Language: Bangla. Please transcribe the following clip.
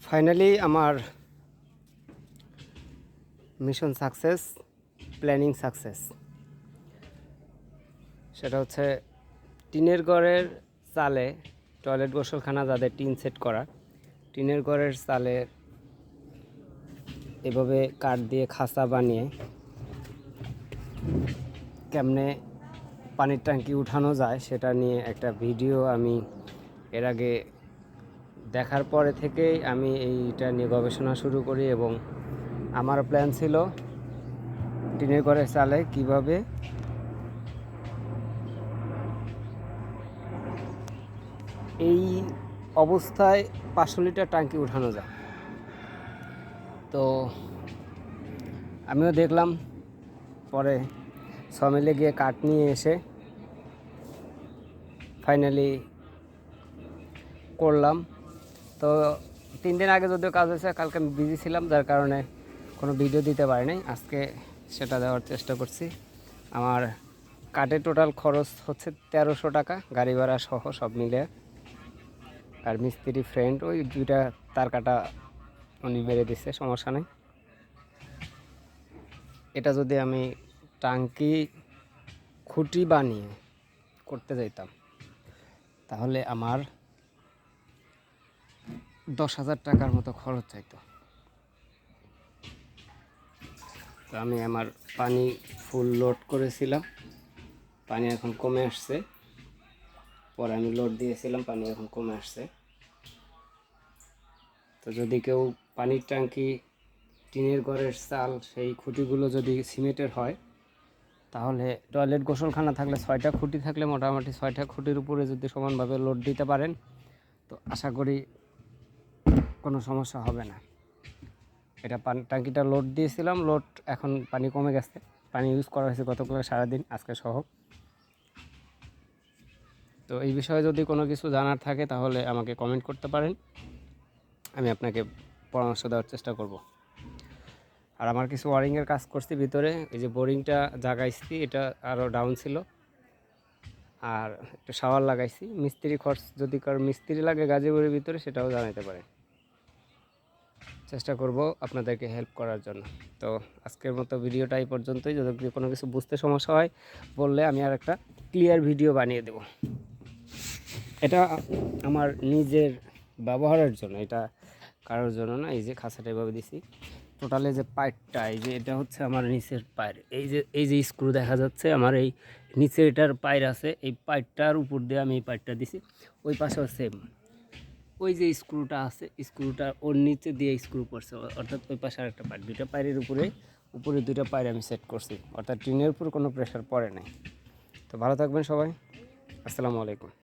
ফাইনালি আমার মিশন সাকসেস, প্ল্যানিং সাকসেস। সেটা হচ্ছে টিনের ঘরের চালে টয়লেট গোসলখানা যাদের টিন সেট করা, টিনের ঘরের চালে এভাবে কাঠ দিয়ে খাঁচা বানিয়ে কেমনে পানির ট্যাঙ্কি উঠানো যায় সেটা নিয়ে একটা ভিডিও আমি এর আগে দেখার পরে থেকেই আমি এইটা নিয়ে গবেষণা শুরু করি এবং আমার প্ল্যান ছিল টিনের ঘরের চালে কিভাবে এই অবস্থায় 500 লিটার ট্যাঙ্কি উঠানো যায়। তো আমিও দেখলাম, পরে মিলে গিয়ে কাঠ নিয়ে এসে ফাইনালি করলাম। তো 3 দিন আগে যদিও কাজ হয়েছে, কালকে আমি বিজি ছিলাম যার কারণে কোনো ভিডিও দিতে পারিনি। আজকে সেটা দেওয়ার চেষ্টা করছি। আমার কাঠের টোটাল খরচ হচ্ছে 1300 টাকা, গাড়ি ভাড়া সহ সব মিলে। আর মিস্ত্রি ফ্রেন্ড ওই 2টা তার কাটা উনি মেরে দিচ্ছে, সমস্যা নেই। এটা যদি আমি টাঙ্কি খুঁটি বানিয়ে করতে যাইতাম তাহলে আমার 10,000 টাকার মতো খরচ চাইতো। তো আমি আমার পানি ফুল লোড করেছিলাম, পানি এখন কমে আসছে। পরে আমি লোড দিয়েছিলাম, পানি এখন কমে আসছে। তো যদি কেউ পানির ট্যাঙ্কি টিনের ঘরের চাল সেই খুঁটিগুলো যদি সিমেন্টের হয় তাহলে টয়লেট গোসলখানা থাকলে 6টা খুঁটি থাকলে মোটামুটি 6টা খুঁটির উপরে যদি সমানভাবে লোড দিতে পারেন তো আশা করি কোনো সমস্যা হবে না। এটা ট্যাঙ্কিটা লোড দিয়েছিলাম, লোড এখন পানি কমে গেছে। পানি ইউজ করা হয়েছে গতকাল সারাদিন, আজকে সহ। তো এই বিষয়ে যদি কোনো কিছু জানার থাকে তাহলে আমাকে কমেন্ট করতে পারেন, আমি আপনাকে পরামর্শ দেওয়ার চেষ্টা করব। আর আমার কিছু ওয়ারিংয়ের কাজ করছি ভিতরে, এই যে বোরিংটা জাগাইছি, এটা আরও ডাউন ছিল। আর একটা শাওয়ার লাগাইছি। মিস্ত্রি খরচ যদি কারো মিস্ত্রি লাগে গাজীপুরের ভিতরে সেটাও জানাতে পারে, চেষ্টা করব আপনাদেরকে হেল্প করার জন্য। তো আজকের মতো ভিডিওটা এই পর্যন্তই। যদি কোনো কিছু বুঝতে সমস্যা হয় বললে আমি আর একটা ক্লিয়ার ভিডিও বানিয়ে দেব। এটা আমার নিজের ব্যবহারের জন্য, এটা কারোর জন্য না। এই যে খাঁচাটা এভাবে দিছি, টোটালে যে পাইপটা, এই যে এটা হচ্ছে আমার নিচের পায়ের, এই যে স্ক্রু দেখা যাচ্ছে আমার এই নিচে এটার পায়ের আছে, এই পাইপটার উপর দিয়ে আমি এই পাইপটা দিছি। ওই পাশেও সেম, ওই যে স্ক্রুটা আছে, স্ক্রুটা ওর নিচে দিয়ে স্ক্রু করছে, অর্থাৎ ওই পাশে আর একটা পাইপ, 2টা পায়ের উপরে 2টা পায়ের আমি সেট করছি, অর্থাৎ টিনের উপর কোনো প্রেশার পড়ে নাই। তো ভালো থাকবেন সবাই, আসসালামু আলাইকুম।